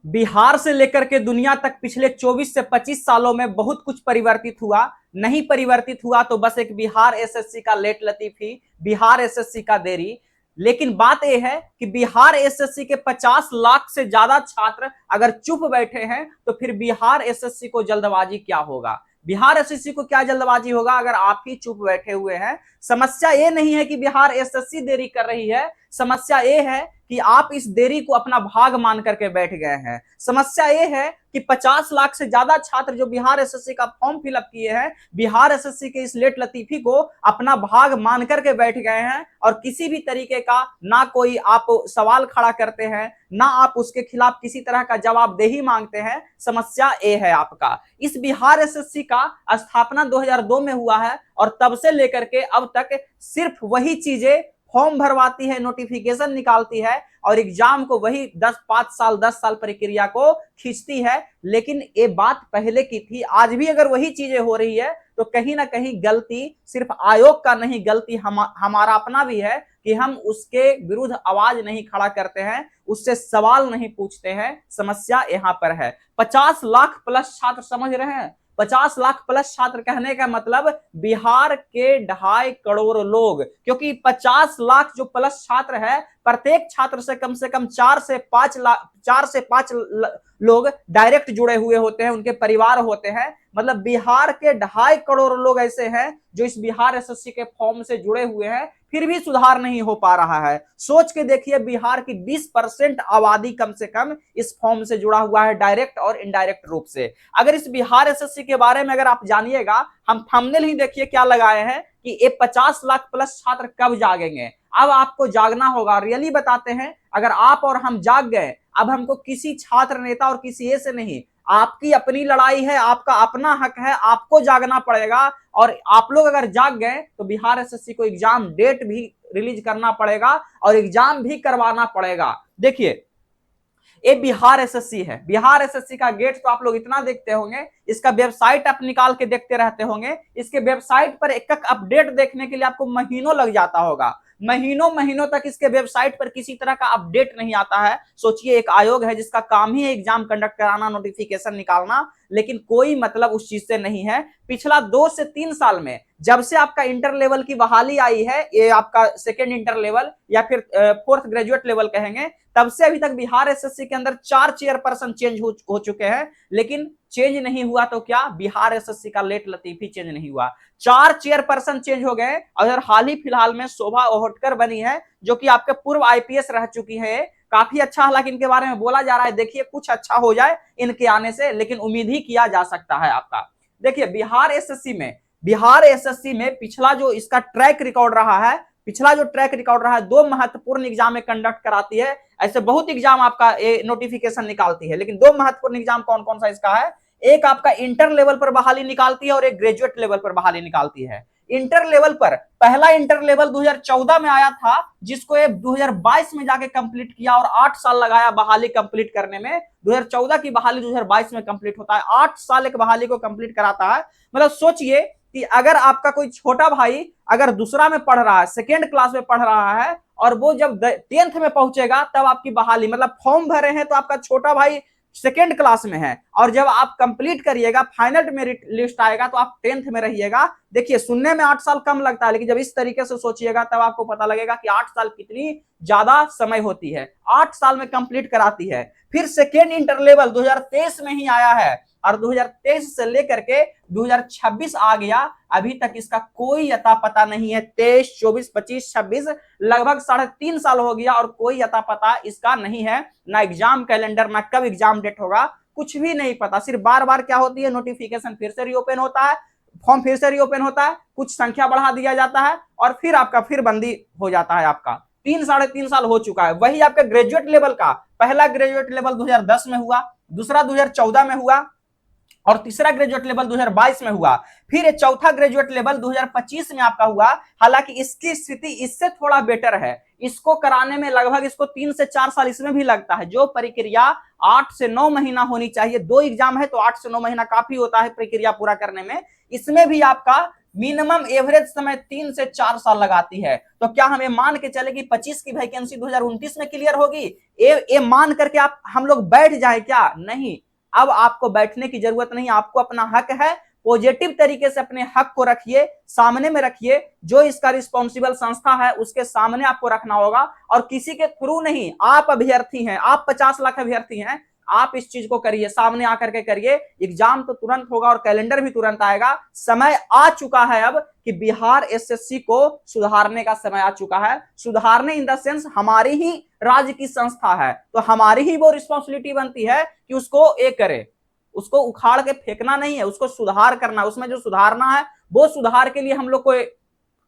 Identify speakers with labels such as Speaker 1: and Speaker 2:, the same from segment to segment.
Speaker 1: बिहार से लेकर के दुनिया तक पिछले 24 से 25 सालों में बहुत कुछ परिवर्तित हुआ। नहीं परिवर्तित हुआ तो बस एक बिहार एसएससी का लेट लतीफी, बिहार एसएससी का देरी। लेकिन बात यह है कि बिहार एसएससी के 50 लाख से ज्यादा छात्र अगर चुप बैठे हैं तो फिर बिहार एसएससी को जल्दबाजी क्या होगा? बिहार एसएससी को क्या जल्दबाजी होगा अगर आप ही चुप बैठे हुए हैं? समस्या ये नहीं है कि बिहार एसएससी देरी कर रही है, समस्या ये है कि आप इस देरी को अपना भाग मान करके बैठ गए हैं। समस्या ये है कि 50 लाख से ज्यादा छात्र जो बिहार एसएससी का फॉर्म फिलअप किए हैं, बिहार एसएससी के इस लेट लतीफी को अपना भाग मान करके बैठ गए हैं और किसी भी तरीके का ना कोई आप सवाल खड़ा करते हैं, ना आप उसके खिलाफ किसी तरह का जवाबदेही मांगते हैं। समस्या ये है आपका। इस बिहार एसएससी का स्थापना 2002 में हुआ है और तब से लेकर के अब तक सिर्फ वही चीजें, फॉर्म भरवाती है, नोटिफिकेशन निकालती है और एग्जाम को वही 10 साल प्रक्रिया को खींचती है। लेकिन ये बात पहले की थी, आज भी अगर वही चीजें हो रही है तो कहीं ना कहीं गलती सिर्फ आयोग का नहीं, गलती हमारा अपना भी है कि हम उसके विरुद्ध आवाज नहीं खड़ा करते हैं, उससे सवाल नहीं पूछते हैं। समस्या यहां पर है। 50 लाख प्लस छात्र, समझ रहे हैं? 50 लाख प्लस छात्र कहने का मतलब बिहार के 2.5 करोड़ लोग, क्योंकि 50 लाख जो प्लस छात्र है, प्रत्येक छात्र से कम 4 से 5 लोग डायरेक्ट जुड़े हुए होते हैं, उनके परिवार होते हैं। मतलब बिहार के 2.5 करोड़ लोग ऐसे हैं जो इस बिहार एसएससी के फॉर्म से जुड़े हुए हैं, फिर भी सुधार नहीं हो पा रहा है। सोच के देखिए, बिहार की 20% आबादी कम से कम इस फॉर्म से जुड़ा हुआ है, डायरेक्ट और इनडायरेक्ट रूप से। अगर इस बिहार एसएससी के बारे में अगर आप जानिएगा, हम थंबनेल ही देखिए क्या लगाए हैं कि ये 50 लाख प्लस छात्र कब जागेंगे। अब आपको जागना होगा। रियली बताते हैं, अगर आप और हम जाग गए, अब हमको किसी छात्र नेता और किसी ए से नहीं, आपकी अपनी लड़ाई है, आपका अपना हक है, आपको जागना पड़ेगा। और आप लोग अगर जाग गए तो बिहार एसएससी को एग्जाम डेट भी रिलीज करना पड़ेगा और एग्जाम भी करवाना पड़ेगा। देखिए, ये बिहार एसएससी है। बिहार एसएससी का गेट तो आप लोग इतना देखते होंगे, इसका वेबसाइट आप निकाल के देखते रहते होंगे। इसके वेबसाइट पर एक एक अपडेट देखने के लिए आपको महीनों लग जाता होगा। महीनों महीनों तक इसके वेबसाइट पर किसी तरह का अपडेट नहीं आता है। सोचिए, एक आयोग है जिसका काम ही है एग्जाम कंडक्ट कराना, नोटिफिकेशन निकालना, लेकिन कोई मतलब उस चीज से नहीं है। पिछला 2 से 3 साल में जब से आपका इंटर लेवल की बहाली आई है, ये आपका सेकेंड इंटर लेवल या फिर फोर्थ ग्रेजुएट लेवल कहेंगे, तब से अभी तक बिहार एसएससी के अंदर 4 चेयरपर्सन चेंज हो चुके हैं। लेकिन चेंज नहीं हुआ तो क्या, बिहार एसएससी का लेट लतीफी चेंज नहीं हुआ। 4 चेयरपर्सन चेंज हो गए और हाल ही फिलहाल में शोभा ओहोटकर बनी है, जो कि आपके पूर्व आईपीएस रह चुकी है। काफी अच्छा हालांकि इनके बारे में बोला जा रहा है, देखिए कुछ अच्छा हो जाए इनके आने से, लेकिन उम्मीद ही किया जा सकता है आपका। देखिए, बिहार एसएससी में पिछला जो इसका ट्रैक रिकॉर्ड रहा है, पिछला जो ट्रैक रिकॉर्ड रहा है, 2 महत्वपूर्ण एग्जाम में कंडक्ट कराती है। ऐसे बहुत एग्जाम आपका नोटिफिकेशन निकालती है, लेकिन 2 महत्वपूर्ण एग्जाम कौन कौन सा इसका है? एक आपका इंटर लेवल पर बहाली निकालती है और एक ग्रेजुएट लेवल पर बहाली निकालती है। इंटर लेवल पर पहला इंटर लेवल 2014 में आया था, जिसको ये 2022 में जाके कंप्लीट किया और 8 साल लगाया बहाली कंप्लीट करने में। 2014 की बहाली 2022 में कंप्लीट होता है, 8 साल एक बहाली को कंप्लीट कराता है। मतलब सोचिए कि अगर आपका कोई छोटा भाई अगर दूसरा में पढ़ रहा है, सेकेंड क्लास में पढ़ रहा है, और वो जब 10th में पहुंचेगा तब आपकी बहाली, मतलब फॉर्म भरे हैं तो आपका छोटा भाई सेकेंड क्लास में है, और जब आप कंप्लीट करिएगा, फाइनल मेरिट लिस्ट आएगा तो आप 10th में रहिएगा। देखिए, सुनने में 8 साल कम लगता है, लेकिन जब इस तरीके से सोचिएगा तब आपको पता लगेगा कि 8 साल कितनी ज्यादा समय होती है। 8 साल में कंप्लीट कराती है। फिर सेकेंड इंटर लेवल 2023 में ही आया है और 2023 से लेकर के 2026 आ गया, अभी तक इसका कोई अता पता नहीं है। 23, 24, 25, 26 लगभग 3.5 साल हो गया और कोई अता पता इसका नहीं है। ना एग्जाम कैलेंडर, ना कब एग्जाम डेट होगा, कुछ भी नहीं पता। सिर्फ बार बार क्या होती है, नोटिफिकेशन फिर से रीओपन होता है, फॉर्म फिर से रीओपन होता है, कुछ संख्या बढ़ा दिया जाता है और फिर आपका फिर बंदी हो जाता है। आपका 3-3.5 साल हो चुका है। वही आपके ग्रेजुएट लेवल का पहला ग्रेजुएट लेवल 2010 में हुआ, दूसरा 2014 में हुआ और तीसरा ग्रेजुएट लेवल 2022 में हुआ। फिर ये चौथा ग्रेजुएट लेवल 2025 में आपका हुआ। हालांकि इसकी स्थिति इससे थोड़ा बेटर है, इसको कराने में लगभग इसको 3 से 4 साल इसमें भी लगता है। जो प्रक्रिया 8 से 9 महीना होनी चाहिए, 2 एग्जाम है तो 8 से 9 महीना काफी होता है प्रक्रिया पूरा करने में, इसमें भी आपका मिनिमम एवरेज समय 3 से 4 साल लगाती है। तो क्या हमें मान के चले कि 25 की वैकेंसी 2029 में क्लियर होगी? ये मान करके आप हम लोग बैठ जाए क्या? नहीं, अब आपको बैठने की जरूरत नहीं। आपको अपना हक है, पॉजिटिव तरीके से अपने हक को रखिए, सामने में रखिए। जो इसका रिस्पॉन्सिबल संस्था है उसके सामने आपको रखना होगा, और किसी के थ्रू नहीं। आप अभ्यर्थी हैं, आप 50 लाख अभ्यर्थी हैं, आप इस चीज को करिए, सामने आकर के करिए। एग्जाम तो तुरंत होगा और कैलेंडर भी तुरंत आएगा। समय आ चुका है अब कि बिहार एसएससी को सुधारने का समय आ चुका है। सुधारने इन द सेंस हमारी ही राज्य की संस्था है, तो हमारी ही वो रिस्पॉन्सिबिलिटी बनती है कि उसको ये करे, उसको उखाड़ के फेंकना नहीं है, उसको सुधार करना। उसमें जो सुधारना है वो सुधार के लिए हम लोग को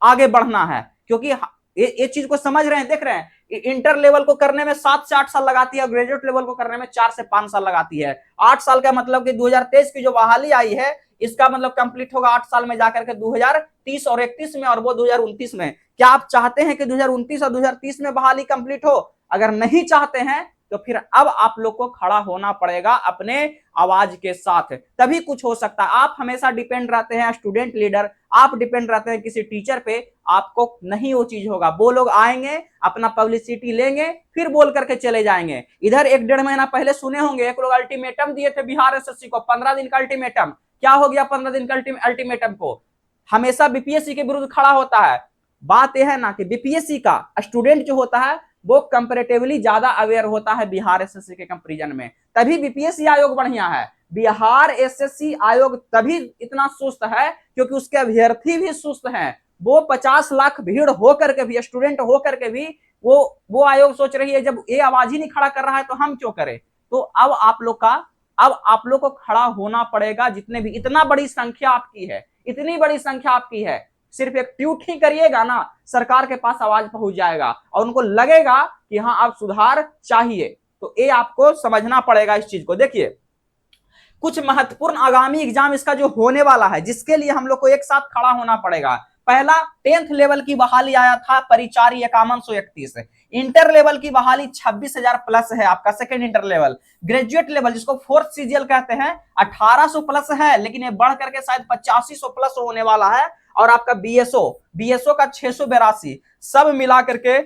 Speaker 1: आगे बढ़ना है। क्योंकि ये चीज को समझ रहे हैं, देख रहे हैं, इंटर लेवल को करने में 7 से 8 साल लगाती है, ग्रेजुएट लेवल को करने में 4 से 5 साल लगाती है। 8 साल का मतलब कि 2023 की जो बहाली आई है, इसका मतलब कंप्लीट होगा 8 साल में जाकर के 2030 और 31 में, और वो 2029 में। क्या आप चाहते हैं कि 2029 और 2030 में बहाली कंप्लीट हो? अगर नहीं चाहते हैं तो फिर अब आप लोग को खड़ा होना पड़ेगा अपने आवाज के साथ, तभी कुछ हो सकता है। आप हमेशा डिपेंड रहते हैं स्टूडेंट लीडर, आप डिपेंड रहते हैं किसी टीचर पे, आपको नहीं वो चीज होगा। वो लोग आएंगे, अपना पब्लिसिटी लेंगे, फिर बोल करके चले जाएंगे। इधर 1-1.5 महीना पहले सुने होंगे, एक लोग अल्टीमेटम दिए थे बिहार एसएससी को, 15 दिन का अल्टीमेटम। क्या हो गया 15 दिन का अल्टीमेटम को? हमेशा बीपीएससी के विरुद्ध खड़ा होता है। बात यह है ना कि बीपीएससी का स्टूडेंट जो होता है वो कंपैरेटिवली ज्यादा अवेयर होता है बिहार एसएससी के कंपैरिजन में, तभी बीपीएससी आयोग बढ़िया है। बिहार एसएससी आयोग तभी इतना सुस्त है क्योंकि उसके अभ्यर्थी भी सुस्त हैं। वो 50 लाख भीड़ होकर के भी, स्टूडेंट होकर के भी, वो आयोग सोच रही है जब ये आवाज ही नहीं खड़ा कर रहा है तो हम क्यों करें। तो अब आप लोग को खड़ा होना पड़ेगा। जितने भी, इतना बड़ी संख्या आपकी है, इतनी बड़ी संख्या आपकी है, सिर्फ एक ट्वीट ही करिएगा ना, सरकार के पास आवाज पहुंच जाएगा और उनको लगेगा कि हाँ अब सुधार चाहिए। तो ये आपको समझना पड़ेगा इस चीज को। देखिए, कुछ महत्वपूर्ण आगामी एग्जाम इसका जो होने वाला है, जिसके लिए हम लोग को एक साथ खड़ा होना पड़ेगा। पहला 10th लेवल की बहाली आया था, परिचारी 5131। इंटर लेवल की बहाली 26,000 प्लस है आपका, second inter level. Graduate level जिसको फोर्थ सीजीएल कहते हैं 1800 प्लस है, लेकिन ये बढ़ करके शायद 8500 प्लस होने वाला है। और आपका बीएसओ का 682, सब मिला करके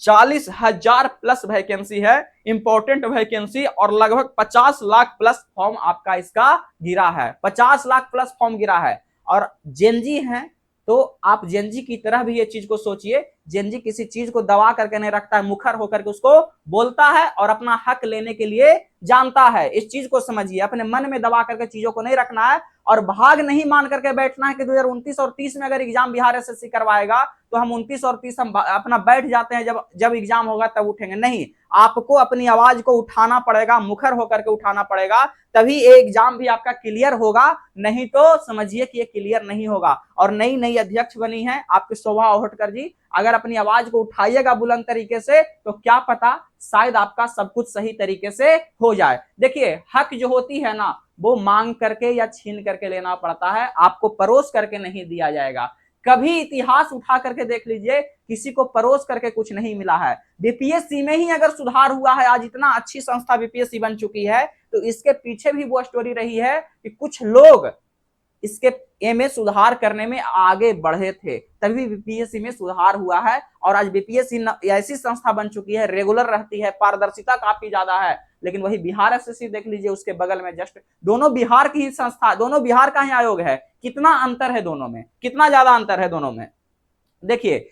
Speaker 1: 40,000 प्लस वैकेंसी है, इंपॉर्टेंट वैकेंसी। और लगभग 50 लाख प्लस फॉर्म आपका इसका गिरा है, 50 लाख प्लस फॉर्म गिरा है। और जेनजी हैं तो आप जेनजी की तरह भी ये चीज को सोचिए। जेनजी किसी चीज को दबा करके नहीं रखता है, मुखर होकर के उसको बोलता है और अपना हक लेने के लिए जानता है। इस चीज को समझिए, अपने मन में दबा करके चीजों को नहीं रखना है और भाग नहीं मान करके बैठना है कि 2029 और 30 में अगर एग्जाम बिहार एसएससी करवाएगा तो हम 29 और 30 हम अपना बैठ जाते हैं, जब एग्जाम होगा तब उठेंगे। नहीं, आपको अपनी आवाज को उठाना पड़ेगा, मुखर होकर के उठाना पड़ेगा, तभी ये एग्जाम भी आपका क्लियर होगा। नहीं तो समझिए कि ये क्लियर नहीं होगा। और नई नई अध्यक्ष बनी है आपकी शोभा ओहटकर जी, अगर अपनी आवाज को उठाइएगा बुलंद तरीके से तो क्या पता शायद आपका सब कुछ सही तरीके से हो जाए। देखिए, हक जो होती है ना, वो मांग करके या छीन करके लेना पड़ता है, आपको परोस करके नहीं दिया जाएगा। कभी इतिहास उठा करके देख लीजिए, किसी को परोस करके कुछ नहीं मिला है। बीपीएससी में ही अगर सुधार हुआ है, आज इतना अच्छी संस्था बीपीएससी बन चुकी है, तो इसके पीछे भी वो स्टोरी रही है कि कुछ लोग इसके में सुधार करने में आगे बढ़े थे, तभी बीपीएससी में सुधार हुआ है। और आज बीपीएससी ऐसी संस्था बन चुकी है, रेगुलर रहती है, पारदर्शिता काफी ज्यादा है। लेकिन वही बिहार एसएससी देख लीजिए, उसके बगल में जस्ट, दोनों बिहार की ही संस्था, दोनों बिहार का ही आयोग है। कितना अंतर है दोनों में, कितना ज्यादा अंतर है दोनों में। देखिए,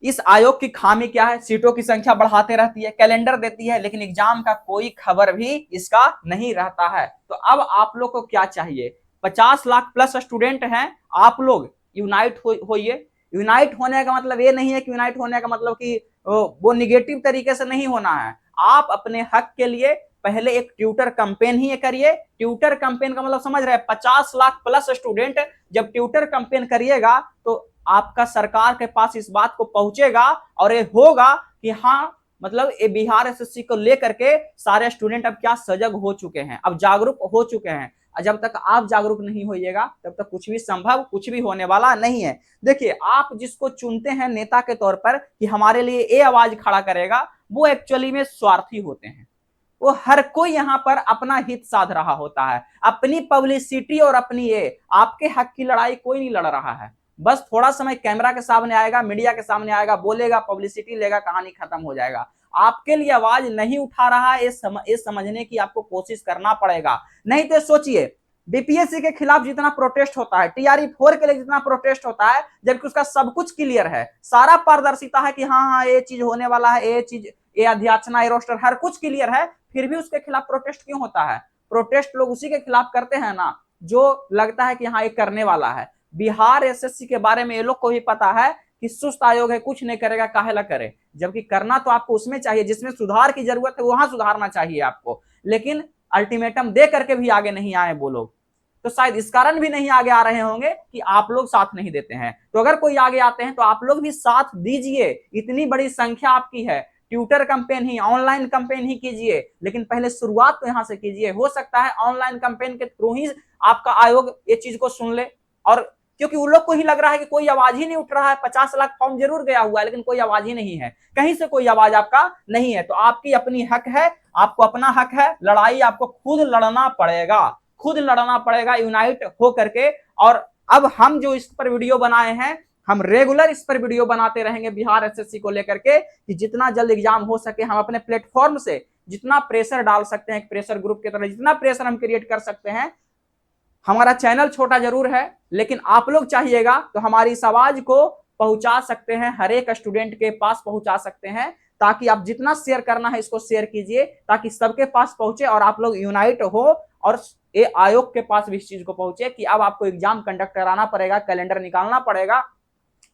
Speaker 1: इस आयोग की खामी क्या है? सीटों की संख्या बढ़ाते रहती है, कैलेंडर देती है, लेकिन एग्जाम का कोई खबर भी इसका नहीं रहता है। तो अब आप लोग को क्या चाहिए? 50 लाख प्लस स्टूडेंट हैं, आप लोग यूनाइट होइए। यूनाइट होने का मतलब ये नहीं है कि यूनाइट होने का मतलब कि वो निगेटिव तरीके से नहीं होना है। आप अपने हक के लिए पहले एक ट्यूटर कैंपेन ही करिए। ट्यूटर कैंपेन का मतलब समझ रहे हैं, 50 लाख प्लस स्टूडेंट जब ट्यूटर कैंपेन करिएगा तो आपका सरकार के पास इस बात को पहुंचेगा और ये होगा कि हाँ, मतलब ये बिहार एसएससी को लेकर के सारे स्टूडेंट अब क्या सजग हो चुके हैं, अब जागरूक हो चुके हैं। जब तक आप जागरूक नहीं होइएगा तब तक कुछ भी संभव, कुछ भी होने वाला नहीं है। देखिए, आप जिसको चुनते हैं नेता के तौर पर कि हमारे लिए ये आवाज खड़ा करेगा, वो एक्चुअली में स्वार्थी होते हैं। वो हर कोई यहाँ पर अपना हित साध रहा होता है, अपनी पब्लिसिटी और अपनी ये आपके हक की लड़ाई कोई नहीं लड़ रहा है। बस थोड़ा समय कैमरा के सामने आएगा, मीडिया के सामने आएगा, बोलेगा, पब्लिसिटी लेगा, कहानी खत्म हो जाएगा। आपके लिए आवाज नहीं उठा रहा है, ये समझने की आपको कोशिश करना पड़ेगा। नहीं तो सोचिए, बीपीएससी के खिलाफ जितना प्रोटेस्ट होता है, TRE 4 के लिए जितना प्रोटेस्ट होता है, जबकि उसका सब कुछ क्लियर है, सारा पारदर्शिता है कि हाँ हाँ ये चीज होने वाला है, ये चीज, ये अध्याचना, ये रोस्टर, हर कुछ क्लियर है, फिर भी उसके खिलाफ प्रोटेस्ट क्यों होता है? प्रोटेस्ट लोग उसी के खिलाफ करते हैं ना जो लगता है कि हाँ ये करने वाला है। बिहार एसएससी के बारे में ये लोग को भी पता है कि सुस्त आयोग है, कुछ नहीं करेगा, काहेला करे, जबकि करना तो आपको उसमें चाहिए जिसमें सुधार की जरूरत है, वहां सुधारना चाहिए आपको। लेकिन अल्टीमेटम दे करके भी आगे नहीं आए वो लोग, तो शायद इस कारण भी नहीं आगे आ रहे होंगे कि आप लोग साथ नहीं देते हैं। तो अगर कोई आगे आते हैं तो आप लोग भी साथ दीजिए, इतनी बड़ी संख्या आपकी है, ट्विटर कैंपेन ही, ऑनलाइन कैंपेन ही कीजिए, लेकिन पहले शुरुआत तो यहां से कीजिए। हो सकता है ऑनलाइन कैंपेन के थ्रू ही आपका आयोग ये चीज को सुन ले, और क्योंकि उन लोग को ही लग रहा है कि कोई आवाज ही नहीं उठ रहा है, 50 लाख फॉर्म जरूर गया हुआ है लेकिन कोई आवाज ही नहीं है, कहीं से कोई आवाज आपका नहीं है। तो आपकी अपनी हक है, आपको अपना हक है, लड़ाई आपको खुद लड़ना पड़ेगा, खुद लड़ना पड़ेगा यूनाइट हो करके। और अब हम जो इस पर वीडियो बनाए हैं, हम रेगुलर इस पर वीडियो बनाते रहेंगे बिहार एसएससी को लेकर के, कि जितना जल्द एग्जाम हो सके हम अपने प्लेटफॉर्म से जितना प्रेशर डाल सकते हैं, प्रेशर ग्रुप की तरह जितना प्रेशर हम क्रिएट कर सकते हैं। हमारा चैनल छोटा जरूर है, लेकिन आप लोग चाहिएगा तो हमारी इस आवाज को पहुंचा सकते हैं, हर एक स्टूडेंट के पास पहुंचा सकते हैं, ताकि आप जितना शेयर करना है इसको शेयर कीजिए, ताकि सबके पास पहुंचे और आप लोग यूनाइट हो, और ये आयोग के पास भी इस चीज को पहुंचे कि अब आपको एग्जाम कंडक्ट कराना पड़ेगा, कैलेंडर निकालना पड़ेगा।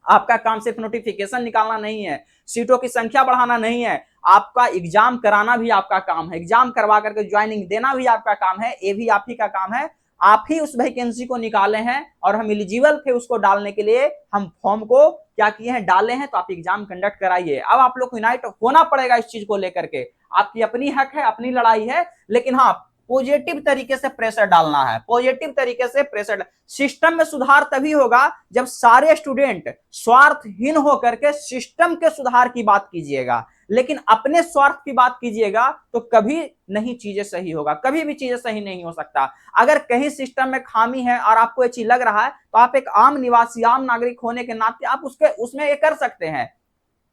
Speaker 1: आपका काम सिर्फ नोटिफिकेशन निकालना नहीं है, सीटों की संख्या बढ़ाना नहीं है, आपका एग्जाम कराना भी आपका काम है, एग्जाम करवा करके ज्वाइनिंग देना भी आपका काम है, ये भी आप ही का काम है। आप ही उस वैकेंसी को निकाले हैं और हम एलिजिबल थे उसको डालने के लिए, हम फॉर्म को क्या किए हैं, डाले हैं, तो आप एग्जाम कंडक्ट कराइए। अब आप लोग को यूनाइट होना पड़ेगा इस चीज को लेकर के, आपकी अपनी हक है, अपनी लड़ाई है, लेकिन हाँ पॉजिटिव तरीके से प्रेशर डालना है, पॉजिटिव तरीके से प्रेशर। सिस्टम में सुधार तभी होगा जब सारे स्टूडेंट स्वार्थहीन होकर के सिस्टम के सुधार की बात कीजिएगा, लेकिन अपने स्वार्थ की बात कीजिएगा तो कभी नहीं चीजें सही होगा, कभी भी चीजें सही नहीं हो सकता। अगर कहीं सिस्टम में खामी है और आपको ये चीज लग रहा है, तो आप एक आम निवासी, आम नागरिक होने के नाते आप उसमें ये कर सकते हैं।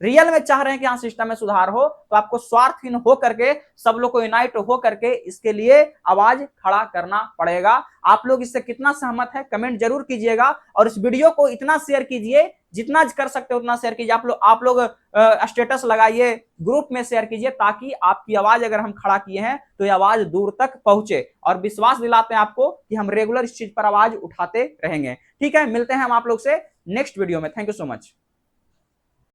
Speaker 1: रियल में चाह रहे हैं कि हाँ सिस्टम में सुधार हो, तो आपको स्वार्थहीन हो करके, सब लोग को यूनाइट हो करके इसके लिए आवाज खड़ा करना पड़ेगा। आप लोग इससे कितना सहमत है कमेंट जरूर कीजिएगा, और इस वीडियो को इतना शेयर कीजिए, जितना कर सकते हो उतना शेयर कीजिए। आप लोग स्टेटस लगाइए, ग्रुप में शेयर कीजिए, ताकि आपकी आवाज अगर हम खड़ा किए हैं तो ये आवाज दूर तक पहुंचे, और विश्वास दिलाते हैं आपको कि हम रेगुलर इस चीज पर आवाज उठाते रहेंगे। ठीक है, मिलते हैं हम आप लोग से नेक्स्ट वीडियो में। Thank you so much.